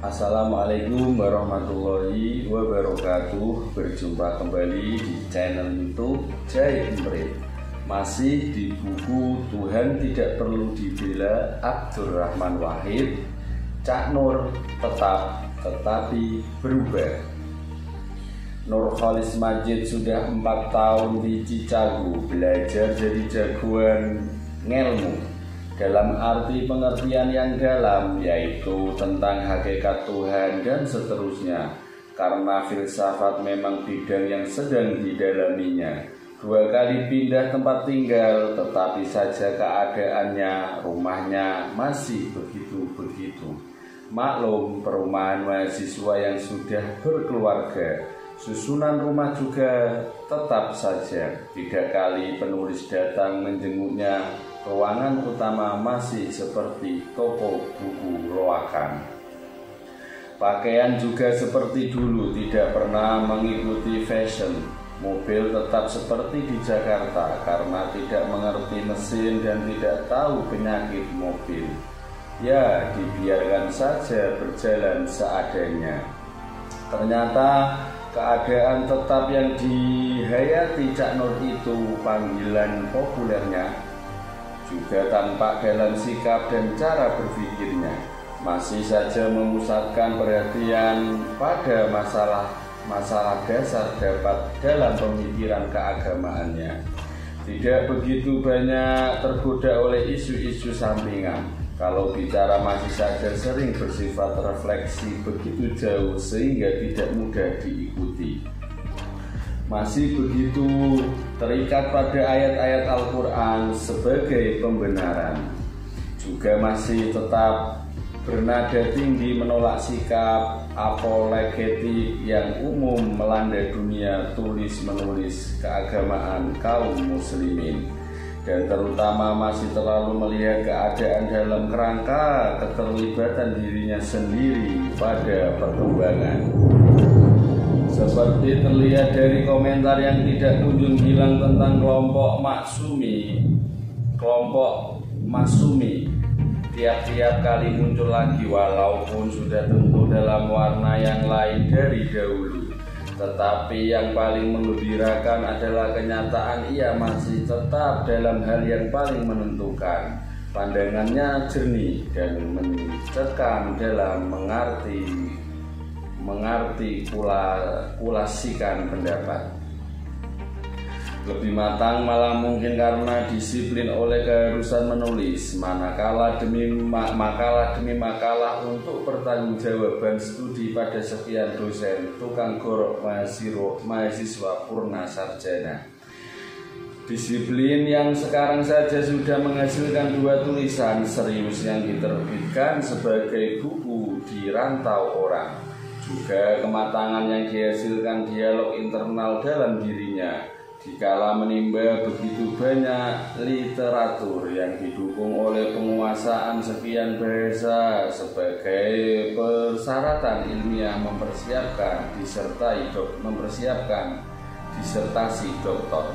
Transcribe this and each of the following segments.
Assalamualaikum warahmatullahi wabarakatuh. Berjumpa kembali di channel YouTube Jai Imrit. Masih di buku Tuhan Tidak Perlu Dibela Abdurrahman Wahid. Cak Nur tetap tetapi berubah. Nurholis Majid sudah 4 tahun di Cicagu belajar jadi jagoan ngelmu dalam arti pengertian yang dalam, yaitu tentang hakikat Tuhan dan seterusnya. Karena filsafat memang bidang yang sedang didalaminya. 2 kali pindah tempat tinggal, tetapi saja keadaannya, rumahnya masih begitu-begitu. Maklum, perumahan mahasiswa yang sudah berkeluarga, susunan rumah juga tetap saja. 3 kali penulis datang menjenguknya. Ruangan utama masih seperti toko buku loakan. Pakaian juga seperti dulu, tidak pernah mengikuti fashion. Mobil tetap seperti di Jakarta karena tidak mengerti mesin dan tidak tahu penyakit mobil. Ya, dibiarkan saja berjalan seadanya. Ternyata keadaan tetap yang dihayati Cak Nur itu panggilan populernya, juga tampak dalam sikap dan cara berpikirnya. Masih saja memusatkan perhatian pada masalah dasar dapat dalam pemikiran keagamaannya. Tidak begitu banyak tergoda oleh isu-isu sampingan. Kalau bicara masih saja sering bersifat refleksi begitu jauh sehingga tidak mudah diikuti. Masih begitu terikat pada ayat-ayat Al-Quran sebagai pembenaran. Juga masih tetap bernada tinggi menolak sikap apologetik yang umum melanda dunia tulis-menulis keagamaan kaum muslimin. Dan terutama masih terlalu melihat keadaan dalam kerangka keterlibatan dirinya sendiri pada perkembangan. Seperti terlihat dari komentar yang tidak kunjung hilang tentang kelompok Maksumi, tiap-tiap kali muncul lagi walaupun sudah tentu dalam warna yang lain dari dahulu. Tetapi yang paling menggembirakan adalah kenyataan ia masih tetap dalam hal yang paling menentukan. Pandangannya jernih dan mencekam dalam mengartikulasikan pendapat. Lebih matang malah mungkin karena disiplin oleh keharusan menulis makalah demi makalah untuk pertanggungjawaban studi pada sekian dosen, tukang gorok mahasiswa purna sarjana. Disiplin yang sekarang saja sudah menghasilkan 2 tulisan serius yang diterbitkan sebagai buku di rantau orang. Juga kematangan yang dihasilkan dialog internal dalam dirinya dikala menimba begitu banyak literatur yang didukung oleh penguasaan sekian bahasa sebagai persyaratan ilmiah mempersiapkan disertasi doktor.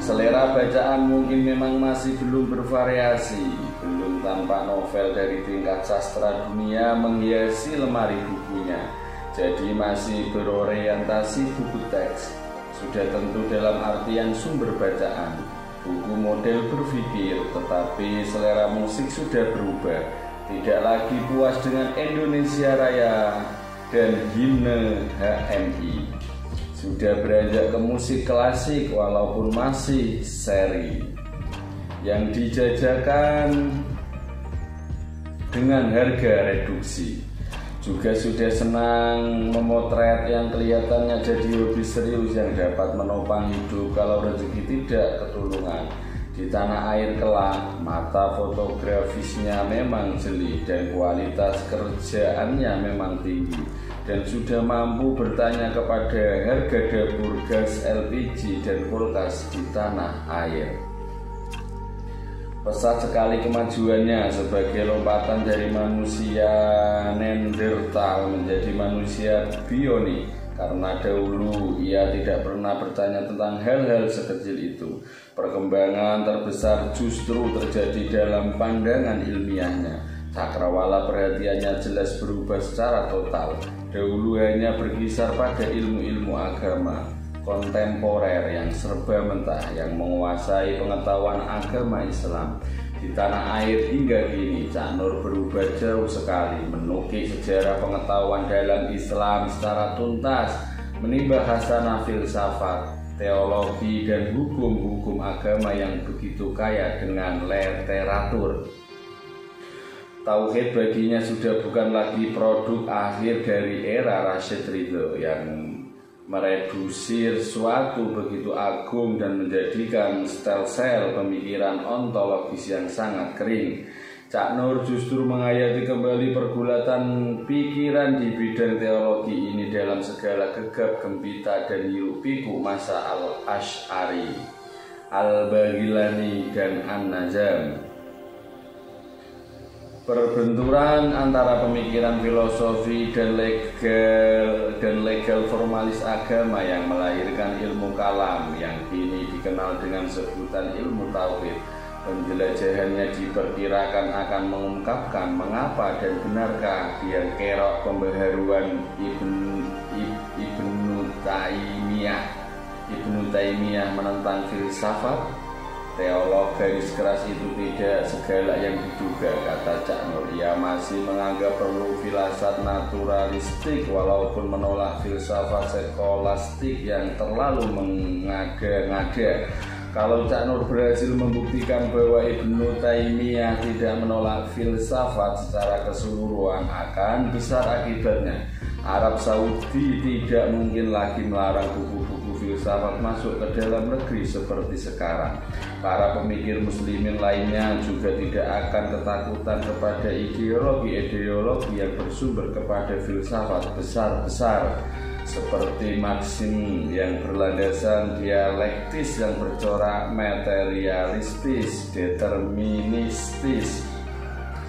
Selera bacaan mungkin memang masih belum bervariasi, belum tampak novel dari tingkat sastra dunia menghiasi lemari bukunya, jadi masih berorientasi buku teks. Sudah tentu dalam artian sumber bacaan, buku model berpikir, tetapi selera musik sudah berubah. Tidak lagi puas dengan Indonesia Raya dan himne HMI. Sudah beranjak ke musik klasik walaupun masih seri yang dijajakan dengan harga reduksi. Juga sudah senang memotret yang kelihatannya jadi hobi serius yang dapat menopang hidup kalau rezeki tidak ketulungan. Di tanah air kelak, mata fotografisnya memang jeli dan kualitas kerjaannya memang tinggi, dan sudah mampu bertanya kepada harga dapur gas LPG dan kulkas di tanah air. Pesat sekali kemajuannya sebagai lompatan dari manusia Neanderthal menjadi manusia bionik. Karena dahulu ia tidak pernah bertanya tentang hal-hal sekecil itu. Perkembangan terbesar justru terjadi dalam pandangan ilmiahnya. Cakrawala perhatiannya jelas berubah secara total. Dahulu hanya berkisar pada ilmu-ilmu agama kontemporer yang serba mentah yang menguasai pengetahuan agama Islam. Di tanah air hingga kini, Cak Nur berubah jauh sekali, menukik sejarah pengetahuan dalam Islam secara tuntas, menimba khasanah filsafat, teologi, dan hukum-hukum agama yang begitu kaya dengan literatur. Tauhid baginya sudah bukan lagi produk akhir dari era Rashid Ridho yang meredusir suatu begitu agung dan menjadikan sel-sel pemikiran ontologis yang sangat kering. Cak Nur justru menghayati kembali pergulatan pikiran di bidang teologi ini dalam segala gegap gempita dan hiruk pikuk masa Al-Asy'ari, Al-Baghilani, dan An-Najam. Perbenturan antara pemikiran filosofi dan legal formalis agama yang melahirkan ilmu kalam yang kini dikenal dengan sebutan ilmu tauhid. Penjelajahannya diperkirakan akan mengungkapkan mengapa dan benarkah biang kerok pembaharuan Ibnu Taimiyah menentang filsafat. Teolog garis keras itu tidak segala yang diduga, kata Cak Nur. Ia masih menganggap perlu filsafat naturalistik walaupun menolak filsafat skolastik yang terlalu mengada-ngada. Kalau Cak Nur berhasil membuktikan bahwa Ibnu Taimiyah tidak menolak filsafat secara keseluruhan, akan besar akibatnya. Arab Saudi tidak mungkin lagi melarang buku-buku filsafat masuk ke dalam negeri seperti sekarang. Para pemikir muslimin lainnya juga tidak akan ketakutan kepada ideologi yang bersumber kepada filsafat besar-besar seperti Maxim yang berlandasan dialektis yang bercorak materialistis, deterministis.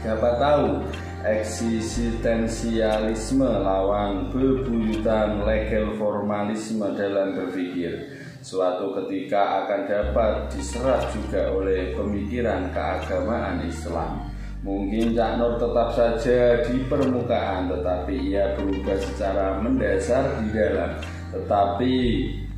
Siapa tahu eksistensialisme lawan bebuyutan legal formalisme dalam berpikir suatu ketika akan dapat diserap juga oleh pemikiran keagamaan Islam. Mungkin Cak Nur tetap saja di permukaan, tetapi ia berubah secara mendasar di dalam, tetapi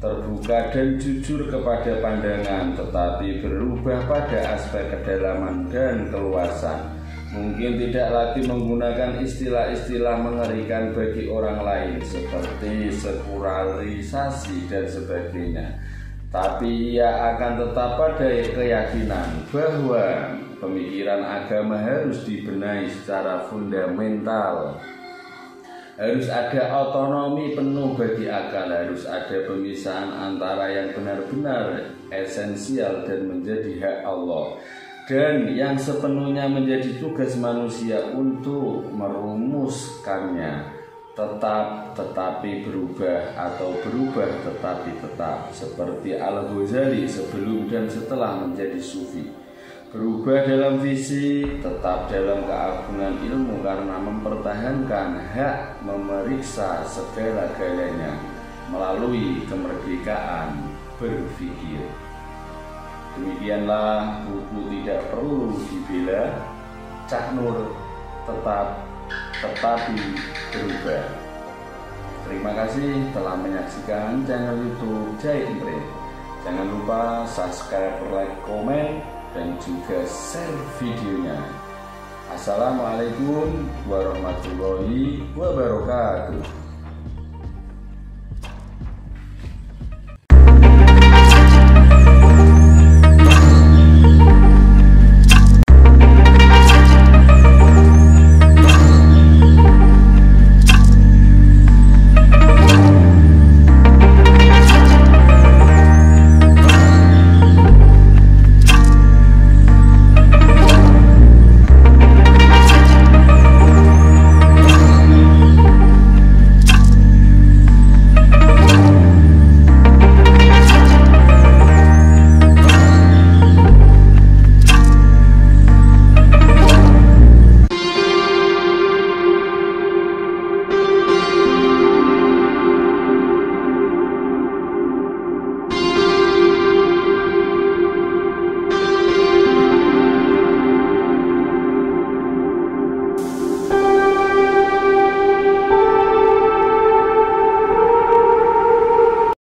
terbuka dan jujur kepada pandangan, tetapi berubah pada aspek kedalaman dan keluasan. Mungkin tidak lagi menggunakan istilah-istilah mengerikan bagi orang lain seperti sekularisasi dan sebagainya. Tapi ia akan tetap pada keyakinan bahwa pemikiran agama harus dibenahi secara fundamental. Harus ada otonomi penuh bagi akal, harus ada pemisahan antara yang benar-benar esensial dan menjadi hak Allah, dan yang sepenuhnya menjadi tugas manusia untuk merumuskannya. Tetapi berubah atau berubah tetapi tetap, seperti Al-Ghazali sebelum dan setelah menjadi sufi. Berubah dalam visi, tetap dalam keagungan ilmu karena mempertahankan hak memeriksa segala-galanya melalui kemerdekaan berpikir. Demikianlah buku Tidak Perlu Dibela, Cak Nur tetapi berubah. Terima kasih telah menyaksikan channel YouTube Jahit Emprint. Jangan lupa subscribe, like, komen, dan juga share videonya. Assalamualaikum warahmatullahi wabarakatuh.